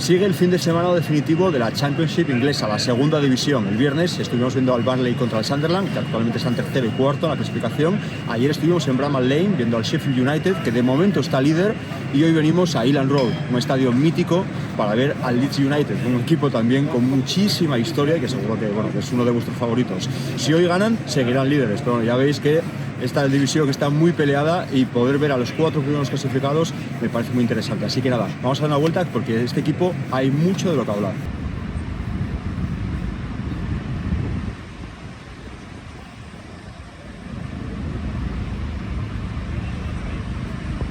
Sigue el fin de semana definitivo de la Championship inglesa, la segunda división. El viernes estuvimos viendo al Burnley contra el Sunderland, que actualmente está en tercero y cuarto en la clasificación. Ayer estuvimos en Bramall Lane viendo al Sheffield United, que de momento está líder. Y hoy venimos a Elland Road, un estadio mítico, para ver al Leeds United, un equipo también con muchísima historia y que seguro que, que es uno de vuestros favoritos. Si hoy ganan, seguirán líderes, pero ya veis que esta división que está muy peleada y poder ver a los 4 primeros clasificados me parece muy interesante. Así que nada, vamos a dar una vuelta porque de este equipo hay mucho de lo que hablar.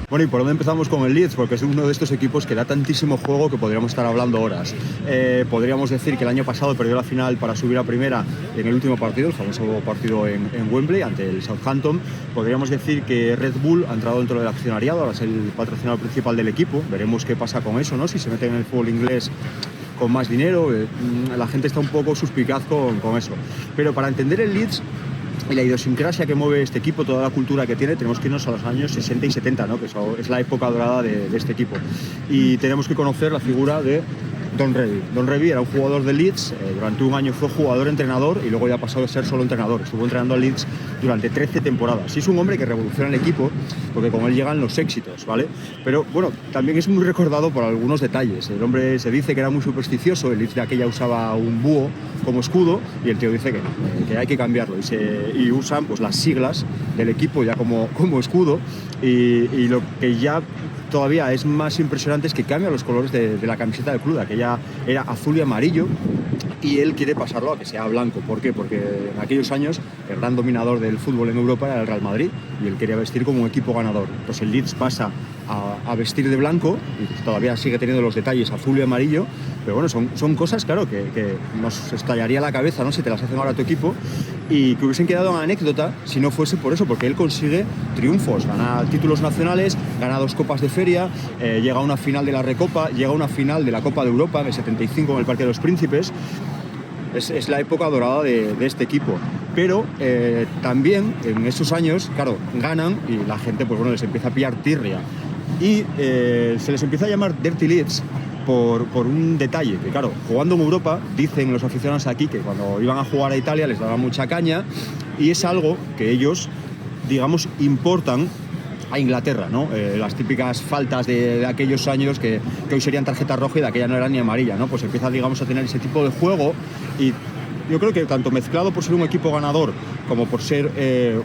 Bueno, ¿y por dónde empezamos con el Leeds? Porque es uno de estos equipos que da tantísimo juego que podríamos estar hablando horas. Podríamos decir que el año pasado perdió la final para subir a primera en el último partido, el famoso partido en Wembley, ante el Southampton. Podríamos decir que Red Bull ha entrado dentro del accionariado, ahora es el patrocinador principal del equipo. Veremos qué pasa con eso, ¿no? Si se mete en el fútbol inglés con más dinero, la gente está un poco suspicaz con eso. Pero para entender el Leeds y la idiosincrasia que mueve este equipo, toda la cultura que tiene, tenemos que irnos a los años 60 y 70, ¿no? Que es la época dorada de este equipo. Y tenemos que conocer la figura de Don Revie. Don Revie era un jugador de Leeds, durante un año fue jugador-entrenador y luego ya pasó a ser solo entrenador. Estuvo entrenando al Leeds durante 13 temporadas. Y es un hombre que revoluciona el equipo porque con él llegan los éxitos, ¿vale? Pero bueno, también es muy recordado por algunos detalles. El hombre se dice que era muy supersticioso, el Leeds de aquella usaba un búho como escudo y el tío dice que hay que cambiarlo y usan pues las siglas del equipo ya como escudo y lo que ya todavía es más impresionante es que cambia los colores de la camiseta del club. Aquella era azul y amarillo y él quiere pasarlo a que sea blanco. ¿Por qué? Porque en aquellos años el gran dominador del fútbol en Europa era el Real Madrid y él quería vestir como un equipo ganador. Entonces el Leeds pasa a vestir de blanco y todavía sigue teniendo los detalles azul y amarillo, pero bueno, son cosas, claro, que nos estallaría la cabeza, ¿no? Si te las hacen ahora a tu equipo y que hubiesen quedado en anécdota si no fuese por eso, porque él consigue triunfos, gana títulos nacionales, gana 2 copas de feria, llega a una final de la Recopa, llega a una final de la Copa de Europa en el 75 en el Parque de los Príncipes. Es la época dorada de este equipo, pero también en esos años, claro, ganan y la gente pues bueno les empieza a pillar tirria y se les empieza a llamar Dirty Leeds por un detalle, que claro, jugando en Europa, dicen los aficionados aquí que cuando iban a jugar a Italia les daban mucha caña y es algo que ellos, digamos, importan a Inglaterra, ¿no? Las típicas faltas de aquellos años que hoy serían tarjeta roja y de aquella no era ni amarilla, ¿no? Pues empieza, digamos, a tener ese tipo de juego y yo creo que tanto mezclado por ser un equipo ganador como por ser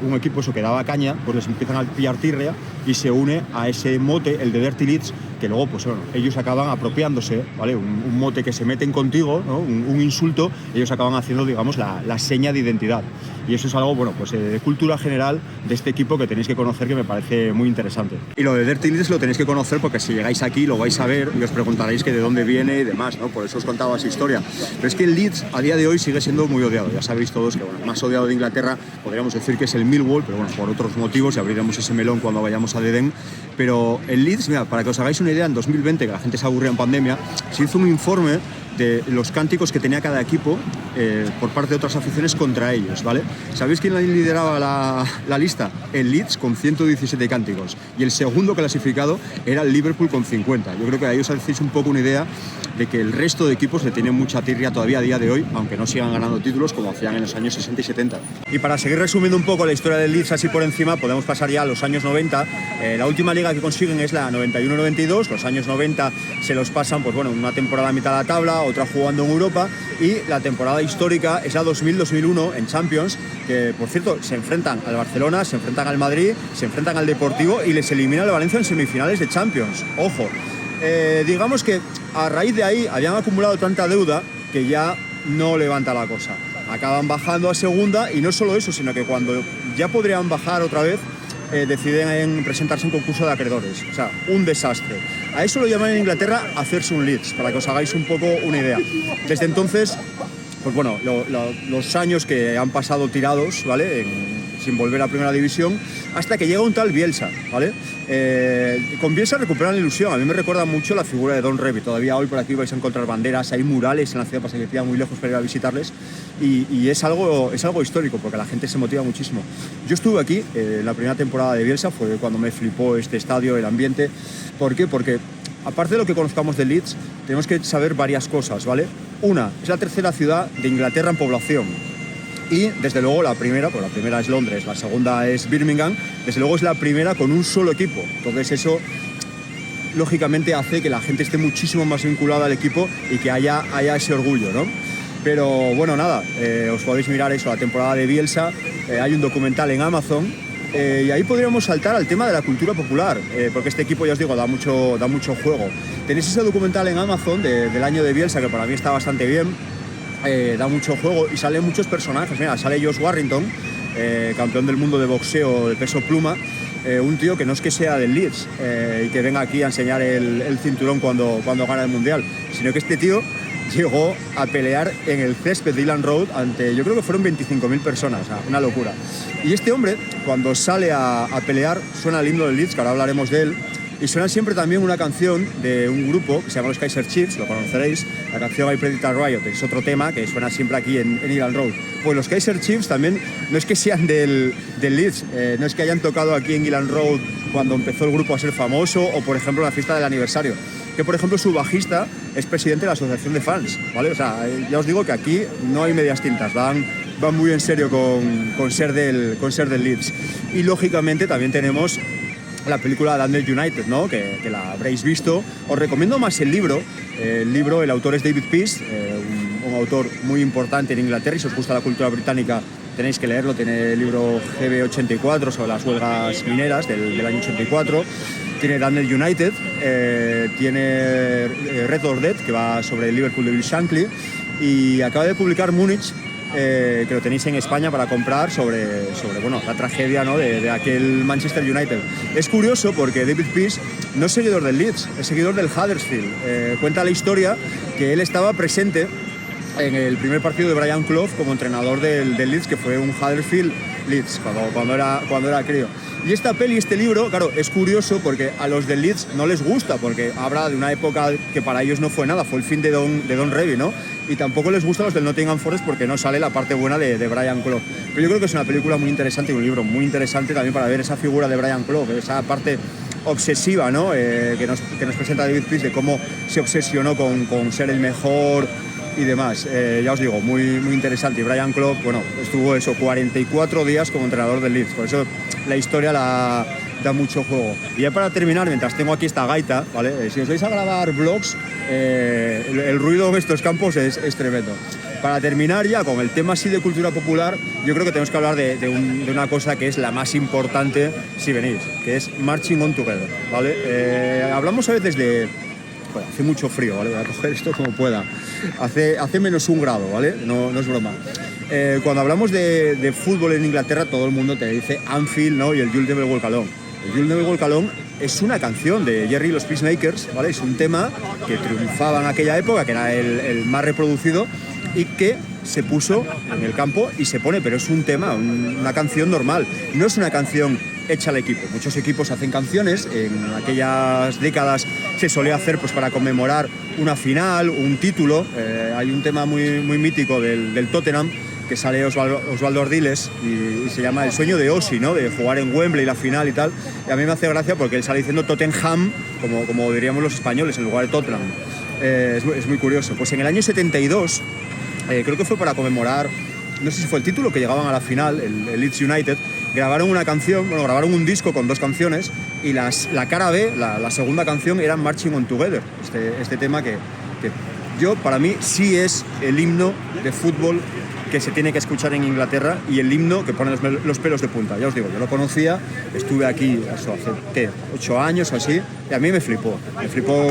un equipo eso que daba caña, pues les empiezan a pillar tirria y se une a ese mote, el de Dirty Leeds, que luego pues bueno, ellos acaban apropiándose, ¿vale? Un mote que se meten contigo, ¿no? Un insulto, ellos acaban haciendo, digamos, la seña de identidad. Y eso es algo, bueno, pues de cultura general de este equipo que tenéis que conocer, que me parece muy interesante. Y lo de Dirty Leeds lo tenéis que conocer porque si llegáis aquí lo vais a ver y os preguntaréis que de dónde viene y demás, ¿no? Por eso os contaba esa historia. Pero es que el Leeds a día de hoy sigue siendo muy odiado. Ya sabéis todos que, bueno, el más odiado de Inglaterra podríamos decir que es el Millwall, pero bueno, por otros motivos, y abriremos ese melón cuando vayamos a Dedén. Pero el Leeds, mira, para que os hagáis una idea, en 2020, que la gente se aburría en pandemia, se hizo un informe de los cánticos que tenía cada equipo por parte de otras aficiones contra ellos, ¿vale? ¿Sabéis quién lideraba la lista? El Leeds con 117 cánticos y el segundo clasificado era el Liverpool con 50. Yo creo que ahí os hacéis un poco una idea de que el resto de equipos le tienen mucha tirria todavía a día de hoy, aunque no sigan ganando títulos como hacían en los años 60 y 70. Y para seguir resumiendo un poco la historia del Leeds así por encima, podemos pasar ya a los años 90. La última liga que consiguen es la 91-92, los años 90 se los pasan, pues bueno, una temporada a mitad de la tabla, otra jugando en Europa, y la temporada histórica es la 2000-2001 en Champions, que por cierto se enfrentan al Barcelona, se enfrentan al Madrid, se enfrentan al Deportivo y les elimina el Valencia en semifinales de Champions. Ojo, digamos que a raíz de ahí habían acumulado tanta deuda que ya no levanta la cosa. Acaban bajando a segunda y no solo eso, sino que cuando ya podrían bajar otra vez, deciden presentarse un concurso de acreedores. O sea, un desastre. A eso lo llaman en Inglaterra hacerse un Leeds, para que os hagáis un poco una idea. Desde entonces, pues bueno, los años que han pasado tirados, ¿vale? Sin volver a primera división, hasta que llega un tal Bielsa, ¿vale? Con Bielsa recuperan la ilusión. A mí me recuerda mucho la figura de Don Revie. Todavía hoy por aquí vais a encontrar banderas, hay murales en la ciudad, pasa que queda muy lejos para ir a visitarles. Y es algo histórico, porque la gente se motiva muchísimo. Yo estuve aquí, la primera temporada de Bielsa, fue cuando me flipó este estadio, el ambiente. ¿Por qué? Porque aparte de lo que conozcamos de Leeds, tenemos que saber varias cosas, ¿vale? Una, es la tercera ciudad de Inglaterra en población. Y desde luego la primera, pues la primera es Londres, la segunda es Birmingham, desde luego es la primera con un solo equipo. Entonces eso lógicamente hace que la gente esté muchísimo más vinculada al equipo y que haya ese orgullo, ¿no? Pero bueno, nada, os podéis mirar eso, la temporada de Bielsa, hay un documental en Amazon, y ahí podríamos saltar al tema de la cultura popular, porque este equipo, ya os digo, da mucho juego. Tenéis ese documental en Amazon del año de Bielsa, que para mí está bastante bien, da mucho juego y salen muchos personajes. Mira, sale Josh Warrington, campeón del mundo de boxeo de peso pluma, un tío que no es que sea del Leeds y que venga aquí a enseñar el cinturón cuando gana el Mundial, sino que este tío llegó a pelear en el césped de Elland Road ante, yo creo que fueron 25.000 personas, o sea, una locura. Y este hombre, cuando sale a pelear, suena el himno del Leeds, que ahora hablaremos de él, y suena siempre también una canción de un grupo que se llama los Kaiser Chiefs, lo conoceréis, la canción I Predict a Riot, que es otro tema que suena siempre aquí en Elland Road. Pues los Kaiser Chiefs también no es que sean del Leeds, no es que hayan tocado aquí en Elland Road cuando empezó el grupo a ser famoso, o por ejemplo la fiesta del aniversario, que por ejemplo su bajista es presidente de la asociación de fans, ¿vale? O sea, ya os digo que aquí no hay medias tintas, van muy en serio con ser del Leeds. Y lógicamente también tenemos la película Dundee United, ¿no? que la habréis visto. Os recomiendo más el libro. El autor es David Peace, un autor muy importante en Inglaterra, y si os gusta la cultura británica tenéis que leerlo. Tiene el libro GB84 sobre las huelgas mineras del año 84. Tiene Dundee United, tiene Red or Dead, que va sobre el Liverpool de Bill Shankly, y acaba de publicar Múnich, que lo tenéis en España para comprar, sobre bueno, la tragedia, ¿no? de aquel Manchester United. Es curioso porque David Peace no es seguidor del Leeds, es seguidor del Huddersfield. Cuenta la historia que él estaba presente en el primer partido de Brian Clough como entrenador del Leeds, que fue un Huddersfield Leeds cuando era crío. Y esta peli, este libro, claro, es curioso porque a los del Leeds no les gusta, porque habla de una época que para ellos no fue nada, fue el fin de Don Revie, ¿no? Y tampoco les gusta a los del Nottingham Forest porque no sale la parte buena de Brian Clough. Pero yo creo que es una película muy interesante y un libro muy interesante también para ver esa figura de Brian Clough, esa parte obsesiva, ¿no? que nos presenta David Peace, de cómo se obsesionó con ser el mejor y demás. Ya os digo, muy interesante. Y Brian Clough, bueno, estuvo 44 días como entrenador del Leeds, por eso la historia da mucho juego. Y ya para terminar, mientras tengo aquí esta gaita, ¿vale? Si os vais a grabar vlogs, el ruido en estos campos es tremendo. Para terminar ya con el tema así de cultura popular, yo creo que tenemos que hablar de una cosa que es la más importante si venís, que es Marching On Together, ¿vale? Hablamos a veces de... Bueno, hace mucho frío, ¿vale? Voy a coger esto como pueda. Hace -1 grado, ¿vale? No es broma. Cuando hablamos de fútbol en Inglaterra, todo el mundo te dice Anfield, ¿no? Y el You'll Never Walk Alone. El You'll Never Walk Alone es una canción de Jerry y los Peacemakers, ¿vale? Es un tema que triunfaba en aquella época, que era el más reproducido, y que se puso en el campo y se pone, pero es un tema, una canción normal. No es una canción hecha al equipo. Muchos equipos hacen canciones, en aquellas décadas se solía hacer pues para conmemorar una final, un título. Hay un tema muy mítico del Tottenham, que sale Osvaldo Ardiles y se llama El sueño de Ossi, ¿no? De jugar en Wembley la final y tal. Y a mí me hace gracia porque él sale diciendo Tottenham, como diríamos los españoles, en lugar de Tottenham. Es muy curioso. Pues en el año 72, creo que fue para conmemorar, no sé si fue el título, que llegaban a la final, el Leeds United, grabaron una canción, grabaron un disco con 2 canciones, y la cara B, la segunda canción, era Marching On Together, este tema que para mí sí es el himno de fútbol que se tiene que escuchar en Inglaterra, y el himno que pone los pelos de punta. Ya os digo, yo lo conocía, estuve aquí hace 8 años o así, y a mí me flipó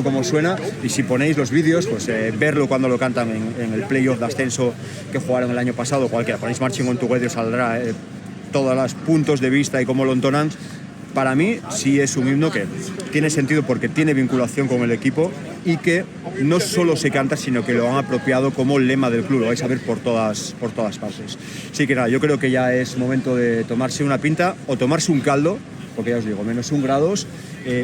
cómo suena. Y si ponéis los vídeos, pues verlo cuando lo cantan en el playoff de ascenso que jugaron el año pasado, cualquiera, ponéis Marching On Together, saldrá todos los puntos de vista y cómo lo entonan. Para mí sí es un himno que tiene sentido porque tiene vinculación con el equipo, y que no solo se canta, sino que lo han apropiado como lema del club. Lo vais a ver por todas partes. Así que nada, yo creo que ya es momento de tomarse una pinta o tomarse un caldo, porque ya os digo, -1 grados.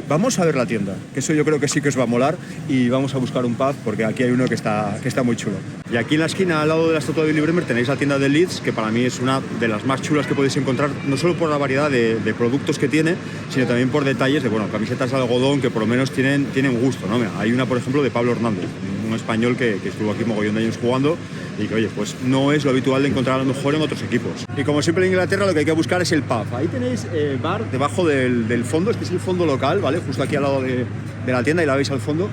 Vamos a ver la tienda, que eso yo creo que sí que os va a molar, y vamos a buscar un pub porque aquí hay uno que está muy chulo. Y aquí en la esquina, al lado de la estatua de Willy Bremer, tenéis la tienda de Leeds, que para mí es una de las más chulas que podéis encontrar, no solo por la variedad de productos que tiene, sino también por detalles de, bueno, camisetas de algodón que por lo menos tienen gusto, ¿no? Mira, hay una, por ejemplo, de Pablo Hernández, un español que estuvo aquí mogollón de años jugando y que, oye, pues no es lo habitual de encontrar a lo mejor en otros equipos. Y como siempre en Inglaterra, lo que hay que buscar es el pub. Ahí tenéis bar debajo del fondo, este es el fondo local, ¿vale? Justo aquí al lado de la tienda, y la veis al fondo.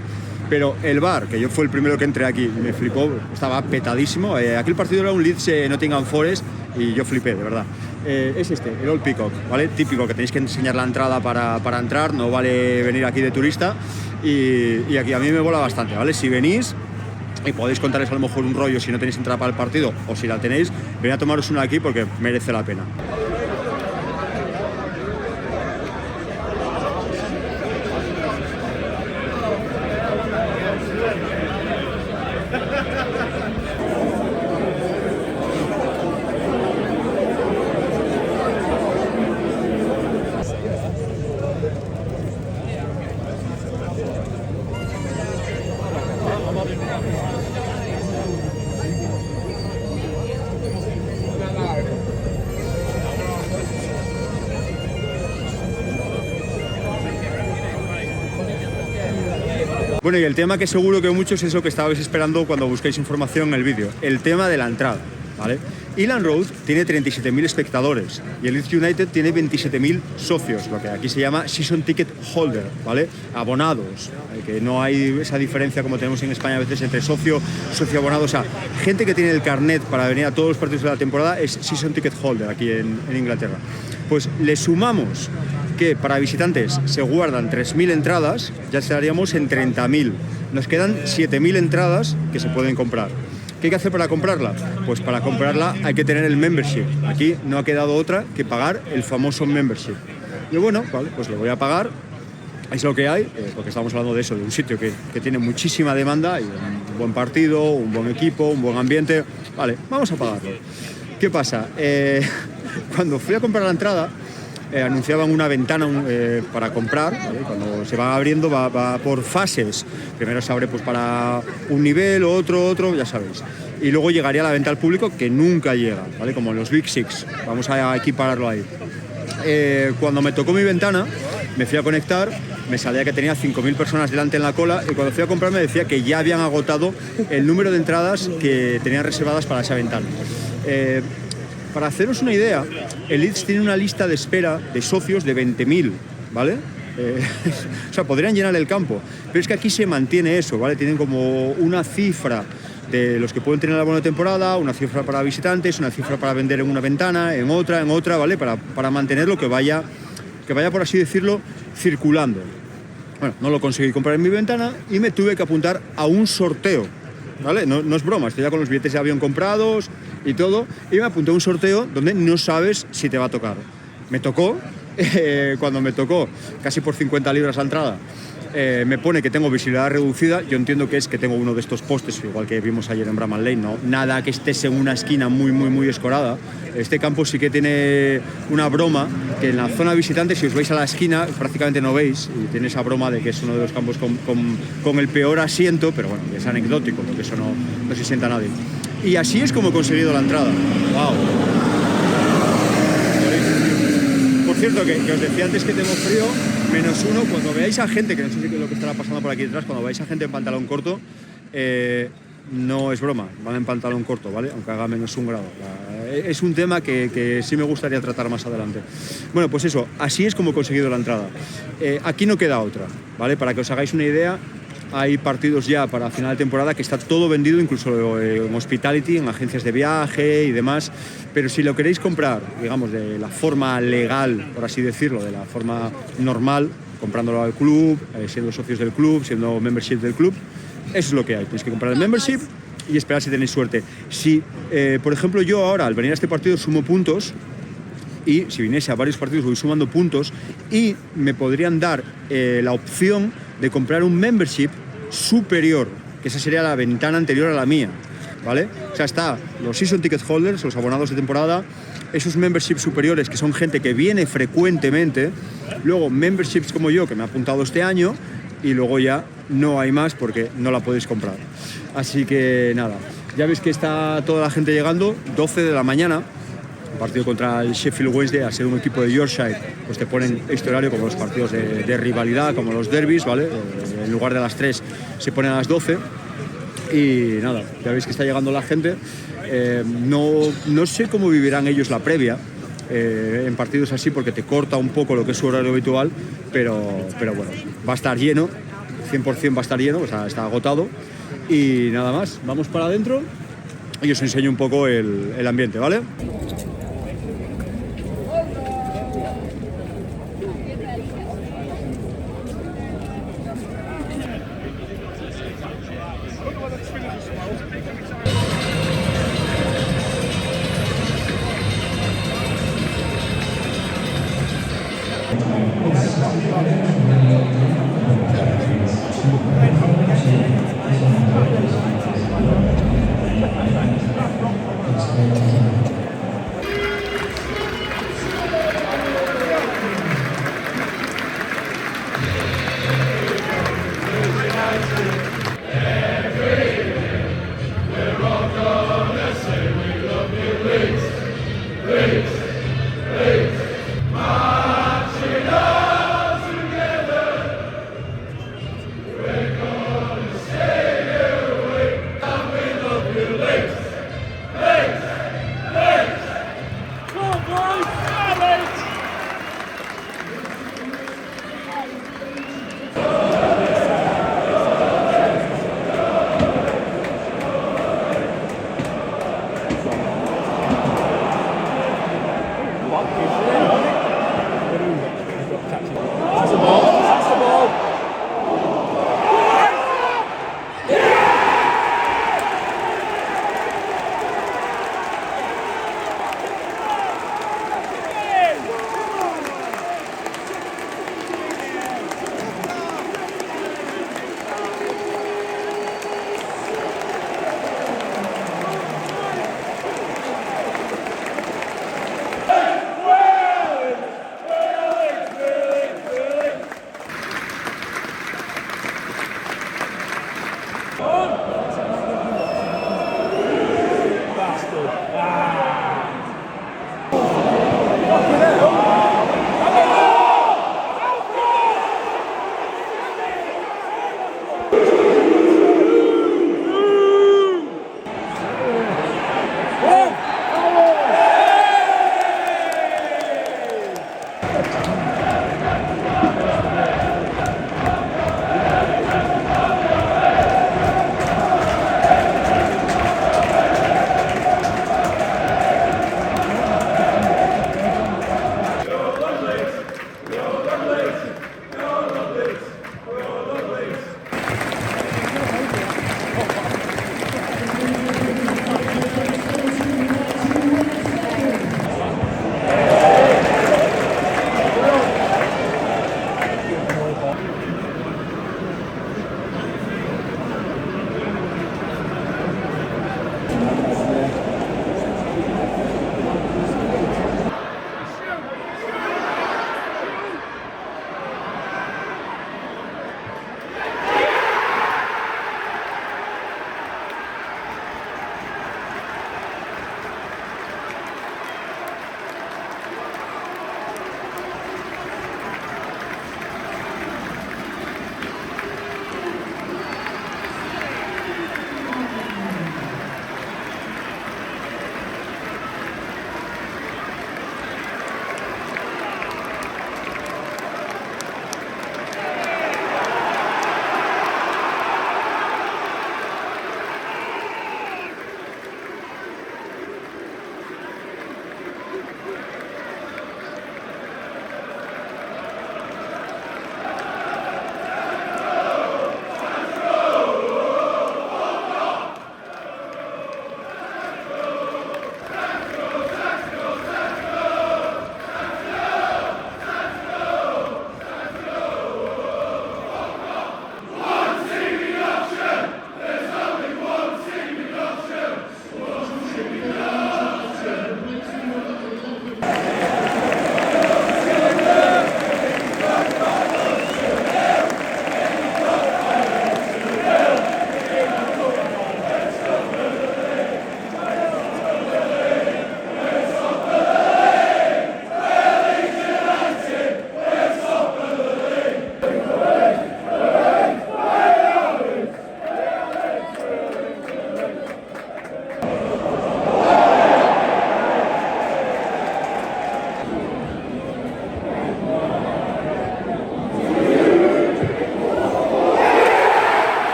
Pero el bar, que yo fue el primero que entré aquí, me flipó, estaba petadísimo. Aquí el partido era un Leeds Nottingham Forest y yo flipé, de verdad. Es este, el Old Peacock, ¿vale? Típico, que tenéis que enseñar la entrada para entrar, no vale venir aquí de turista. Y aquí a mí me mola bastante, ¿vale? Si venís y podéis contarles a lo mejor un rollo si no tenéis entrada para el partido, o si la tenéis, venid a tomaros una aquí porque merece la pena. Bueno, y el tema que seguro que muchos es lo que estabais esperando cuando busquéis información en el vídeo, el tema de la entrada, ¿vale? Elland Road tiene 37.000 espectadores y el Leeds United tiene 27.000 socios, lo que aquí se llama Season Ticket Holder, ¿vale? Abonados, que no hay esa diferencia como tenemos en España a veces entre socio abonado, o sea, gente que tiene el carnet para venir a todos los partidos de la temporada es Season Ticket Holder aquí en Inglaterra. Pues le sumamos que para visitantes se guardan 3.000 entradas, ya estaríamos en 30.000. Nos quedan 7.000 entradas que se pueden comprar. ¿Qué hay que hacer para comprarla? Pues para comprarla hay que tener el membership. Aquí no ha quedado otra que pagar el famoso membership. Y bueno, vale, pues lo voy a pagar. Es lo que hay, porque estamos hablando de eso, de un sitio que tiene muchísima demanda y un buen partido, un buen equipo, un buen ambiente. Vale, vamos a pagarlo. ¿Qué pasa? Cuando fui a comprar la entrada, anunciaban una ventana para comprar, ¿vale? Cuando se va abriendo va por fases. Primero se abre pues para un nivel, otro, ya sabéis. Y luego llegaría la venta al público, que nunca llega, ¿vale? Como en los Big Six. Vamos a equipararlo ahí. Cuando me tocó mi ventana, me fui a conectar, me salía que tenía 5.000 personas delante en la cola, y cuando fui a comprar me decía que ya habían agotado el número de entradas que tenían reservadas para esa ventana. Para haceros una idea, el Leeds tiene una lista de espera de socios de 20.000, ¿vale? O sea, podrían llenar el campo, pero es que aquí se mantiene eso, ¿vale? Tienen como una cifra de los que pueden tener la buena temporada, una cifra para visitantes, una cifra para vender en una ventana, en otra, ¿vale? Para mantener lo que vaya, por así decirlo, circulando. Bueno, no lo conseguí comprar en mi ventana y me tuve que apuntar a un sorteo, ¿vale? No es broma, estoy ya con los billetes de avión comprados y todo, y me apunté a un sorteo donde no sabes si te va a tocar. Me tocó, cuando me tocó, casi por 50 libras la entrada, me pone que tengo visibilidad reducida. Yo entiendo que es que tengo uno de estos postes, igual que vimos ayer en Bramall Lane, ¿no? Nada que estés en una esquina muy escorada. Este campo sí que tiene una broma, que en la zona visitante, si os vais a la esquina, prácticamente no veis, y tiene esa broma de que es uno de los campos con el peor asiento, pero bueno, es anecdótico, porque eso no se sienta nadie. Y así es como he conseguido la entrada. ¡Wow! Por cierto, que os decía antes que tengo frío, -1, cuando veáis a gente, que no sé si es lo que estará pasando por aquí detrás, cuando veáis a gente en pantalón corto, no es broma, van en pantalón corto, ¿vale? Aunque haga -1 grado. Es un tema que sí me gustaría tratar más adelante. Bueno, pues eso, así es como he conseguido la entrada. Aquí no queda otra, ¿vale? Para que os hagáis una idea, hay partidos ya para final de temporada que está todo vendido, incluso en hospitality, en agencias de viaje y demás. Pero si lo queréis comprar, digamos, de la forma legal, por así decirlo, de la forma normal, comprándolo al club, siendo socios del club, siendo membership del club, eso es lo que hay. Tenéis que comprar el membership y esperar si tenéis suerte. Si, por ejemplo, yo ahora, al venir a este partido, sumo puntos, y si viniese a varios partidos voy sumando puntos, y me podrían dar la opción de comprar un membership superior, que esa sería la ventana anterior a la mía, ¿vale? O sea, está los season ticket holders, los abonados de temporada, esos memberships superiores, que son gente que viene frecuentemente, luego memberships como yo, que me he apuntado este año, y luego ya no hay más porque no la podéis comprar. Así que nada, ya veis que está toda la gente llegando, 12 de la mañana, partido contra el Sheffield Wednesday, a ser un equipo de Yorkshire, pues te ponen este horario como los partidos de rivalidad, como los derbis, ¿vale? En lugar de a las 3 se ponen a las 12 y nada, ya veis que está llegando la gente. No sé cómo vivirán ellos la previa en partidos así, porque te corta un poco lo que es su horario habitual, pero bueno, va a estar lleno, 100% va a estar lleno, o sea, está agotado. Y nada más, vamos para adentro y os enseño un poco el ambiente, ¿vale?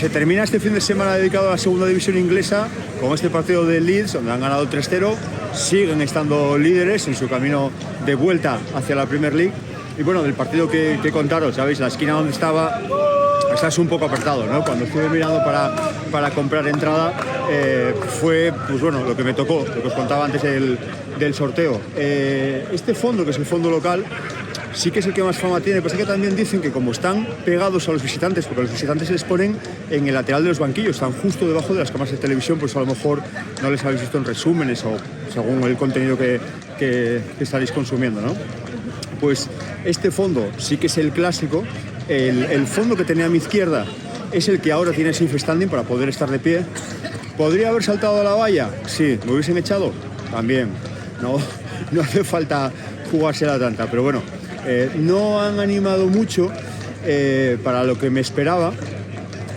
se termina este fin de semana dedicado a la segunda división inglesa con este partido de Leeds, donde han ganado 3-0, siguen estando líderes en su camino de vuelta hacia la Premier League. Y bueno, del partido que contaros, ¿sabéis? La esquina donde estaba un poco apretado, ¿no? Cuando estuve mirando para comprar entrada, fue, pues bueno, lo que me tocó, lo que os contaba antes del sorteo. Este fondo, que es el fondo local, sí que es el que más fama tiene, pero es que también dicen que como están pegados a los visitantes, porque los visitantes se les ponen en el lateral de los banquillos, están justo debajo de las cámaras de televisión, pues a lo mejor no les habéis visto en resúmenes o según el contenido que estaréis consumiendo, ¿no? Pues este fondo sí que es el clásico. El fondo que tenía a mi izquierda es el que ahora tiene safe standing para poder estar de pie. ¿Podría haber saltado a la valla? Sí. ¿Me hubiesen echado? También. No hace falta jugársela tanta, pero bueno, no han animado mucho para lo que me esperaba.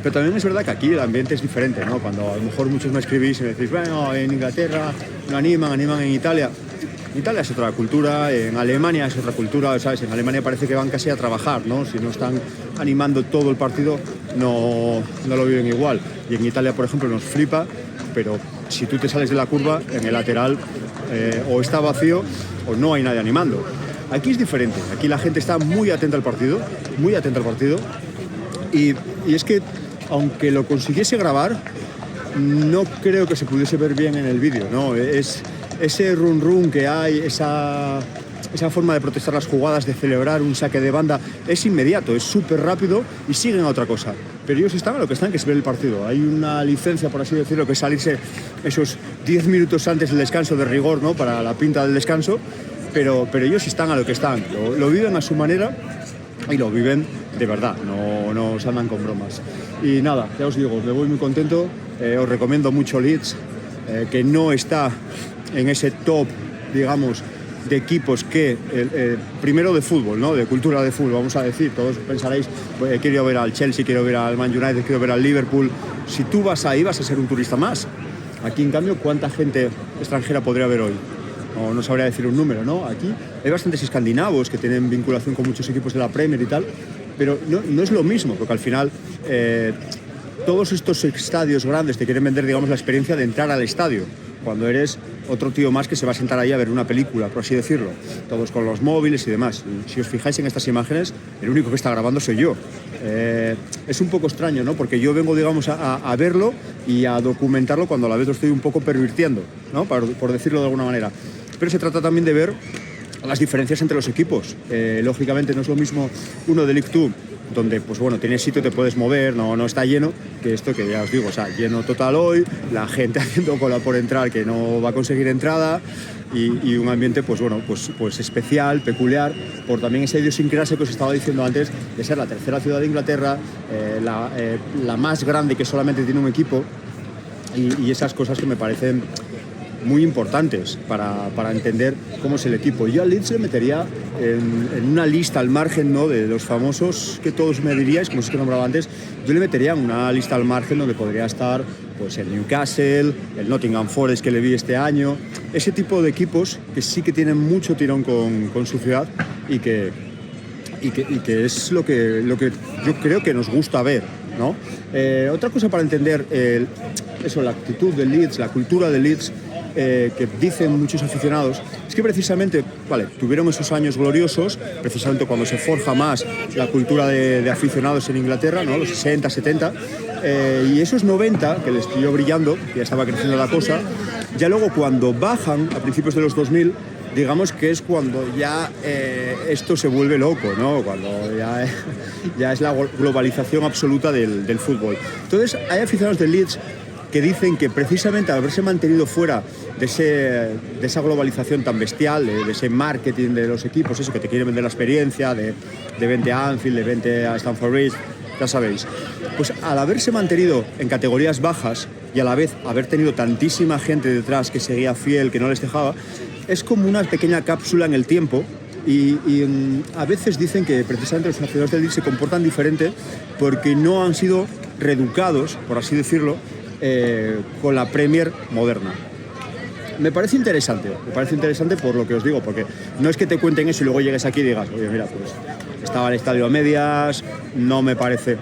Pero también es verdad que aquí el ambiente es diferente, ¿no? Cuando a lo mejor muchos me escribís y me decís, bueno, en Inglaterra no animan en Italia. Italia es otra cultura, en Alemania es otra cultura, ¿sabes? En Alemania parece que van casi a trabajar, ¿no? Si no están animando todo el partido, no lo viven igual. Y en Italia, por ejemplo, nos flipa, pero si tú te sales de la curva, en el lateral o está vacío o no hay nadie animando. Aquí es diferente, aquí la gente está muy atenta al partido, y es que, aunque lo consiguiese grabar, no creo que se pudiese ver bien en el vídeo, ¿no? Ese run que hay, esa forma de protestar las jugadas, de celebrar un saque de banda, es inmediato, es súper rápido y siguen a otra cosa. Pero ellos están a lo que están, que es ver el partido. Hay una licencia, por así decirlo, que es salirse esos 10 minutos antes del descanso de rigor, ¿no? Para la pinta del descanso, pero ellos están a lo que están. Lo viven a su manera y lo viven de verdad, no se andan con bromas. Y nada, ya os digo, me voy muy contento, os recomiendo mucho Leeds, que no está en ese top, digamos, de equipos que, primero de fútbol, ¿no? De cultura de fútbol, vamos a decir. Todos pensaréis, quiero ver al Chelsea, quiero ver al Man United, quiero ver al Liverpool. Si tú vas ahí, vas a ser un turista más. Aquí, en cambio, ¿cuánta gente extranjera podría haber hoy? No sabría decir un número, ¿no? Aquí hay bastantes escandinavos que tienen vinculación con muchos equipos de la Premier y tal, pero no es lo mismo, porque al final todos estos estadios grandes te quieren vender, digamos, la experiencia de entrar al estadio, cuando eres otro tío más que se va a sentar ahí a ver una película, por así decirlo, todos con los móviles y demás. Y si os fijáis en estas imágenes, el único que está grabando soy yo. Es un poco extraño, ¿no? Porque yo vengo, digamos, a verlo y a documentarlo cuando a la vez lo estoy un poco pervirtiendo, ¿no? Por decirlo de alguna manera. Pero se trata también de ver las diferencias entre los equipos. Lógicamente no es lo mismo uno de League 2, donde, pues bueno, tienes sitio, te puedes mover, no está lleno, que esto que ya os digo, o sea, lleno total hoy, la gente haciendo cola por entrar que no va a conseguir entrada, y un ambiente, pues bueno, pues especial, peculiar, por también esa idiosincrasia que os estaba diciendo antes, de ser la tercera ciudad de Inglaterra, la más grande que solamente tiene un equipo, y esas cosas que me parecen muy importantes para entender cómo es el equipo. Yo al Leeds le metería en una lista al margen, ¿no?, de los famosos que todos me diríais, como os he nombrado antes. Yo le metería en una lista al margen donde podría estar, pues, el Newcastle, el Nottingham Forest, que le vi este año, ese tipo de equipos que sí que tienen mucho tirón con su ciudad y que es lo que yo creo que nos gusta ver, ¿no? Otra cosa para entender la actitud del Leeds, la cultura del Leeds, que dicen muchos aficionados, es que precisamente, tuvieron esos años gloriosos, precisamente cuando se forja más la cultura de aficionados en Inglaterra, ¿no? Los 60, 70, y esos 90, que les pilló brillando, que ya estaba creciendo la cosa, ya luego cuando bajan a principios de los 2000, digamos que es cuando ya esto se vuelve loco, ¿no? Cuando ya es la globalización absoluta del fútbol. Entonces, hay aficionados del Leeds que dicen que precisamente al haberse mantenido fuera de esa globalización tan bestial, de ese marketing de los equipos, eso que te quieren vender la experiencia, de vente a Anfield, de vente a Stamford Bridge, ya sabéis, pues al haberse mantenido en categorías bajas y a la vez haber tenido tantísima gente detrás que seguía fiel, que no les dejaba, es como una pequeña cápsula en el tiempo. Y a veces dicen que precisamente los aficionados del Leeds se comportan diferente porque no han sido reeducados, por así decirlo, con la Premier moderna. Me parece interesante por lo que os digo, porque no es que te cuenten eso y luego llegues aquí y digas, oye, mira, pues estaba el estadio a medias, no me parece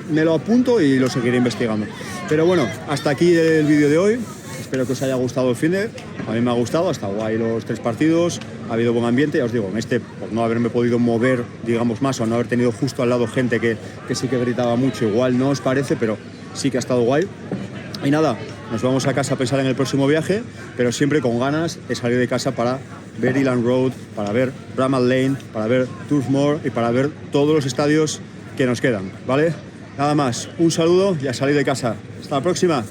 me lo apunto y lo seguiré investigando. Pero bueno, hasta aquí el vídeo de hoy. Espero que os haya gustado el finde. A mí me ha gustado, hasta guay los 3 partidos. Ha habido buen ambiente, ya os digo, en este, por no haberme podido mover, digamos, más, o no haber tenido justo al lado gente que sí que gritaba mucho, igual no os parece, pero sí que ha estado guay. Y nada, nos vamos a casa a pensar en el próximo viaje, pero siempre con ganas de salir de casa para ver Elland Road, para ver Bramall Lane, para ver Turf Moor y para ver todos los estadios que nos quedan, ¿vale? Nada más, un saludo y a salir de casa. Hasta la próxima.